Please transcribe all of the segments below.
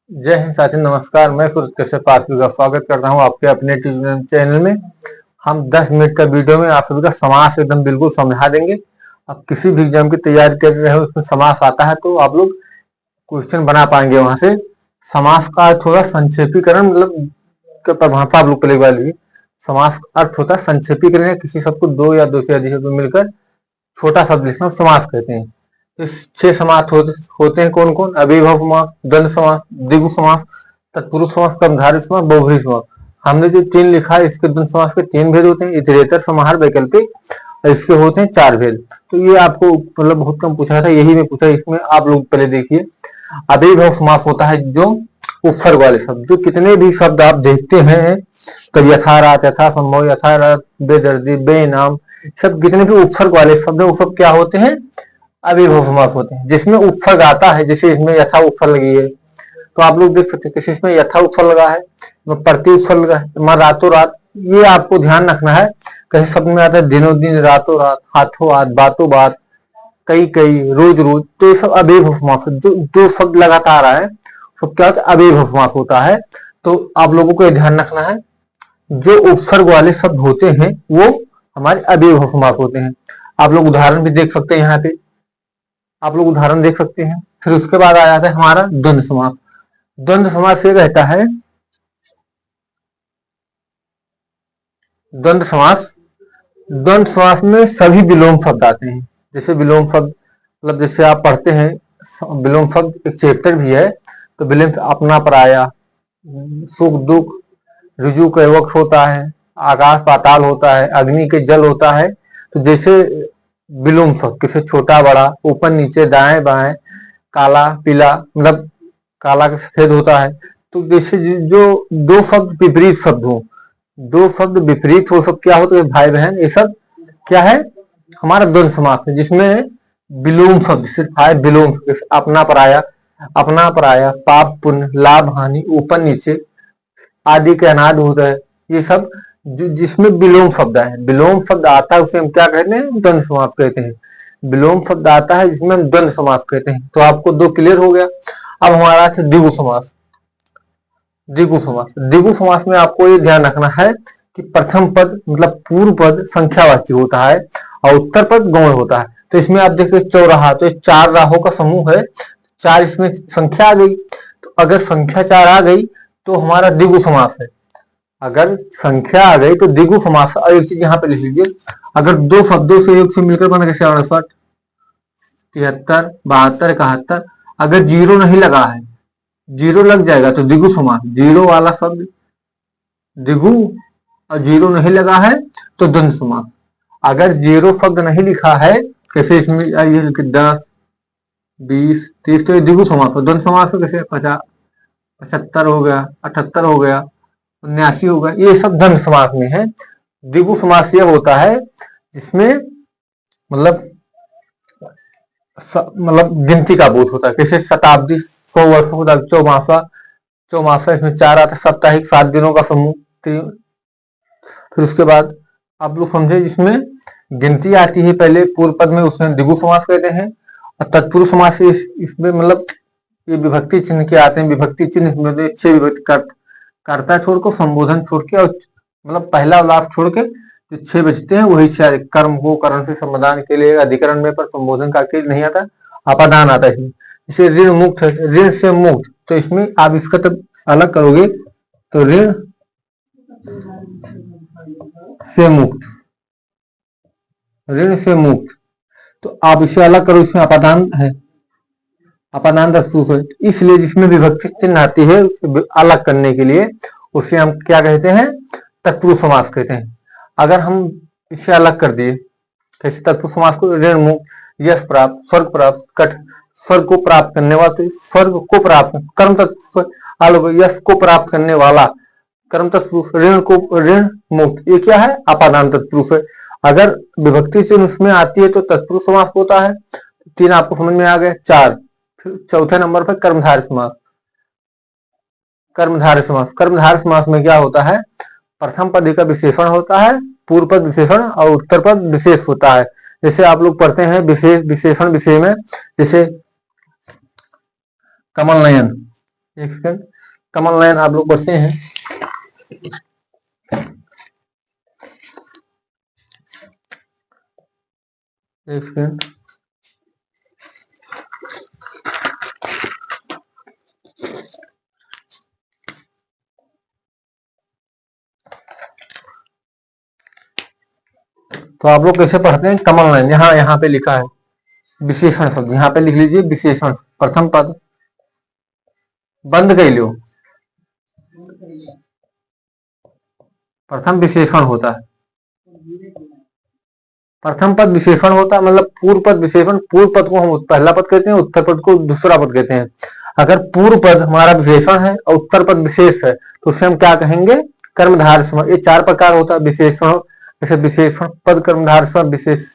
जय हिंद साथी, नमस्कार। मैं सूरज कश्यप आप सभी का स्वागत करता हूं आपके अपने ट्यूटोरियल चैनल में। हम 10 मिनट का वीडियो में आप सभी का समास एकदम बिल्कुल समझा देंगे। आप किसी भी एग्जाम की तैयारी कर रहे हो, उसमें समास आता है तो आप लोग क्वेश्चन बना पाएंगे वहां से। समास का अर्थ होगा संक्षेपीकरण, मतलब परिभाषा आप लोग पहले बार लीजिए। समास का अर्थ होता है संक्षेपीकरण, किसी शब्द को दो या दो से अधिक शब्द मिलकर छोटा शब्द लिखना समास कहते हैं। तो 6 समास होते हैं। कौन कौन? अविभव समास, द्वंद्व समास, द्विगु समास, तत्पुरुष समास, कर्मधारय समास, बहुब्रीहि समास। हमने जो 3 लिखा है, इसके द्वंद्व समास के 3 भेद होते हैं, इतरेतर, समाहार, वैकल्पिक, और इसके होते हैं 4 भेद। तो ये आपको मतलब बहुत कम पूछा था, यही में पूछा। इसमें आप लोग पहले देखिए, अविभव समास होता है जो उपसर्ग वाले शब्द, जो कितने भी शब्द आप देखते हैं, तो यथारात, यथा संभव, यथारात, बेदर्दी, बेनाम, सब जितने भी उपसर्ग वाले शब्द है वो सब क्या होते हैं? अविभव समास होते हैं। जिसमें उपसर्ग आता है, जैसे इसमें यथा उपसर्ग लगी है, तो आप लोग देख सकते हैं किसी इसमें यथा उपसर्ग लगा है, प्रति उपसर्ग लगा है, मैं रातों रात। ये आपको ध्यान रखना है। कहीं शब्द में आता है दिनों दिन, रातों रात, हाथों हाथ, बातों बात, कई कई, रोज रोज, तो ये सब अविभव समास। जो शब्द लगातार आए सब क्या होता है? अविभव समास होता है। तो आप लोगों को ध्यान रखना है, जो उपसर्ग वाले शब्द होते हैं वो हमारे अविभव समास होते हैं। आप लोग उदाहरण भी देख सकते हैं, यहाँ पे आप लोग उदाहरण देख सकते हैं। फिर उसके बाद आ जाता है हमारा द्वंद्व समास। द्वंद्व समास ये रहता है, द्वंद्व समास, द्वंद्व समास में सभी विलोम शब्द आते हैं। जैसे विलोम शब्द, मतलब जैसे आप पढ़ते हैं, विलोम शब्द एक चैप्टर भी है। तो विलोम अपना, पराया, सुख दुख, ऋजु कैवक्ष होता है, आकाश पाताल होता है, अग्नि के जल होता है। तो जैसे विलोम शब्द, किसे छोटा बड़ा, ऊपर नीचे, दाएं बाएं, काला पीला, मतलब काला का सफेद होता है। तो जैसे जो दो शब्द विपरीत शब्द हो, दो शब्द विपरीत हो, सब क्या होता है भाई बहन, ये सब क्या है? हमारा द्वंद्व समास है, जिसमें विलोम शब्द सिर्फ आए, विलोम शब्द, अपना पराया, अपना पराया, पाप पुण्य, लाभ हानि, ऊपर नीचे आदि के अनादि होता है। ये सब जिसमें विलोम शब्द है, विलोम शब्द आता है उसे हम क्या कहते हैं? द्वंद्व समास कहते हैं। विलोम शब्द आता है जिसमें हम द्वंद्व समास कहते हैं। तो आपको दो क्लियर हो गया। अब हमारा है द्विगु समास। द्विगु समास, द्विगु समास में आपको ये ध्यान रखना है कि प्रथम पद मतलब पूर्व पद संख्यावाची होता है और उत्तर पद गौण होता है। तो इसमें आप देखिए चौराहा, तो 4 राहों का समूह है, 4 इसमें संख्या आ गई। तो अगर संख्या 4 आ गई तो हमारा द्विगु समास है। अगर संख्या आ गई तो द्विगु समास। और एक चीज यहाँ पे लिख लीजिए, अगर दो शब्दों से एक से मिलकर बना, जैसे 68, 73, 72, 71, अगर जीरो नहीं लगा है, जीरो लग जाएगा तो द्विगु समास। जीरो वाला शब्द द्विगु, और जीरो नहीं लगा है तो द्वंद्व समास। अगर जीरो शब्द नहीं लिखा है, कैसे इसमें आइए 10, 20, 30, तो ये द्विगु समास हो। द्वंद्व समास हो कैसे 50, 75 हो गया, 78 हो गया, 79 हो गया, ये सब द्वंद्व समास में है। द्विगु समास ये होता है जिसमें मतलब गिनती का बोध होता है, जैसे शताब्दी, 100 वर्षों का, चौमासा, चौमासा इसमें 4 आता है, साप्ताहिक 7 दिनों का समूह। फिर उसके बाद आप लोग समझे, जिसमें गिनती आती है पहले पूर्व पद में, उसमें द्विगु समास कहते हैं। और तत्पुरुष समास इसमें मतलब ये विभक्ति चिन्ह के आते हैं। विभक्ति चिन्ह इसमें 6 विभक्ति, कर्ता छोड़ को, संबोधन छोड़ के, और मतलब पहला लाभ छोड़ के जो 6 बचते हैं वही 6। कर्म को कर्ण से समाधान के लिए अधिकरण में, पर संबोधन का के नहीं आता, अपादान आता है। इसे ऋण मुक्त है, ऋण से मुक्त, तो इसमें आप इसका तब अलग करोगे तो ऋण से मुक्त, ऋण से मुक्त, तो आप इसे अलग करो, इसमें अपादान है, अपादान तत्पुरुष है। इसलिए जिसमें विभक्ति चिन्ह आती है उसे अलग करने के लिए उसे हम क्या कहते हैं? तत्पुरुष समास कहते हैं। अगर हम इसे अलग कर दिए, कैसे? तत्पुरुष समास को ऋण मुक्त, यश प्राप्त, स्वर्ग प्राप्त, कट, स्वर्ग को प्राप्त करने वाला, तो स्वर्ग को प्राप्त, कर्म तत्पुरुष, यश को प्राप्त करने वाला, कर्म तत्पुरुष, ऋण को, ऋण मुक्त, ये क्या है? अपादान तत्पुरुष है। अगर विभक्ति चिन्ह उसमें आती है तो तत्पुरुष समास होता है। 3 आपको समझ में आ गए। 4, फिर चौथे नंबर पर कर्मधारय समास। कर्मधारय समास, कर्मधारय समास में क्या होता है? प्रथम पद का विशेषण होता है, पूर्व पद विशेषण और उत्तर पद विशेष होता है। जैसे आप लोग पढ़ते हैं विशेष, विशेषण विषय में, जैसे कमल नयन, एक सेकंड, कमल नयन आप लोग पढ़ते हैं। एक सेकंड, तो आप लोग कैसे पढ़ते हैं कमल नयन, यहाँ पे लिखा है विशेषण शब्द, यहाँ पे लिख लीजिए विशेषण, प्रथम पद, बंद कर लो, प्रथम विशेषण होता है, प्रथम पद विशेषण होता है, मतलब पूर्व पद विशेषण, पूर्व पद को हम पहला पद कहते हैं, उत्तर पद को दूसरा पद कहते हैं। अगर पूर्व पद हमारा विशेषण है और उत्तर पद विशेष है तो उसे हम क्या कहेंगे, कर्मधारय समास। ये चार प्रकार होता है विशेषण, जैसे विशेषण पद कर्मधारय समास, विशेष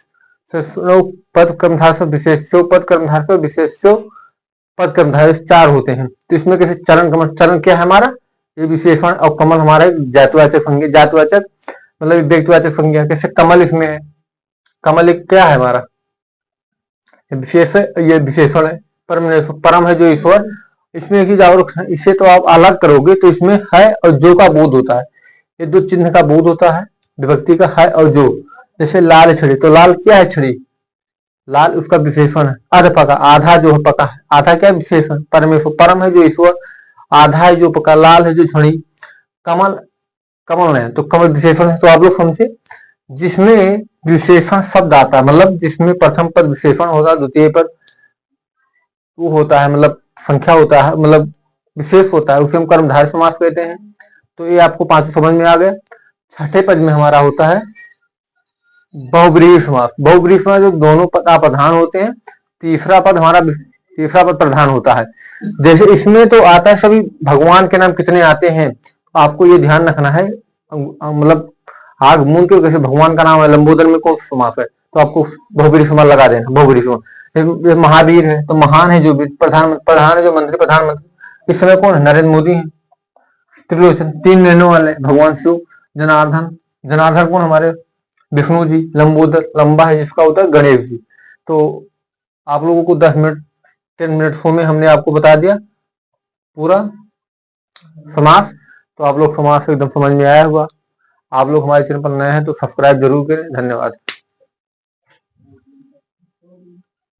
पद कर्मधारय समास, विशेष्यो पद कर्मधारय समास, विशेष्यो पद कर्मधारय, चार होते हैं। तो इसमें कैसे चरण, कमल, चरण क्या है हमारा, ये विशेषण, और कमल हमारा जातिवाचक संज्ञा, जातिवाचक मतलब व्यक्तिवाचक संज्ञा, कैसे कमल इसमें है, कमल एक क्या है हमारा विशेष है, ये विशेषण है। परम है जो ईश्वर, इसमें एक चीज और, इसे तो आप अलग करोगे तो इसमें है और जो का बोध होता है, ये दो चिन्ह का बोध होता है, विभक्ति का है और जो। जैसे लाल छड़ी, तो लाल क्या है छड़ी, लाल उसका विशेषण है। अर्ध पका, आधा जो है पका है, आधा क्या विशेषण, परमेश्वर, परम है जो ईश्वर, आधा है जो पका, लाल है जो छड़ी, कमल, कमल है तो कमल विशेषण है। तो आप लोग समझे, जिसमें विशेषण शब्द आता है, मतलब जिसमें प्रथम पद विशेषण होगा, द्वितीय पद वो होता है, मतलब संख्या होता है, मतलब विशेष होता है, उसे हम कर्मधारय समास कहते हैं। तो ये आपको पांचों समझ में आ गया। छठे पद में हमारा होता है बहुब्रीहि समास। बहुब्रीहि समास जो दोनों पद प्रधान होते हैं, तीसरा पद हमारा, तीसरा पद प्रधान होता है। जैसे इसमें तो आता है सभी भगवान के नाम कितने आते हैं, आपको ये ध्यान रखना है, मतलब आग मूंद के कैसे भगवान का नाम है, लंबोदर में कौन सा समास है, तो आपको बहुब्रीहि समास लगा देना, बहुब्रीहि समास। महावीर है तो महान है जो प्रधान, प्रधान है जो मंत्री, प्रधानमंत्री इस समय कौन है, नरेंद्र मोदी है। त्रिलोचन, तीन नैनों वाले भगवान शिव। जनार्दन, जनार्दन कौन हमारे विष्णु जी। लंबोदर, लंबा है जिसका होता है गणेश जी। तो आप लोगों को 10 मिनट 10 मिनट में हमने आपको बता दिया पूरा समास। तो आप लोग समास एकदम समझ में आया होगा। आप लोग हमारे चैनल पर नए हैं तो सब्सक्राइब जरूर करें। धन्यवाद।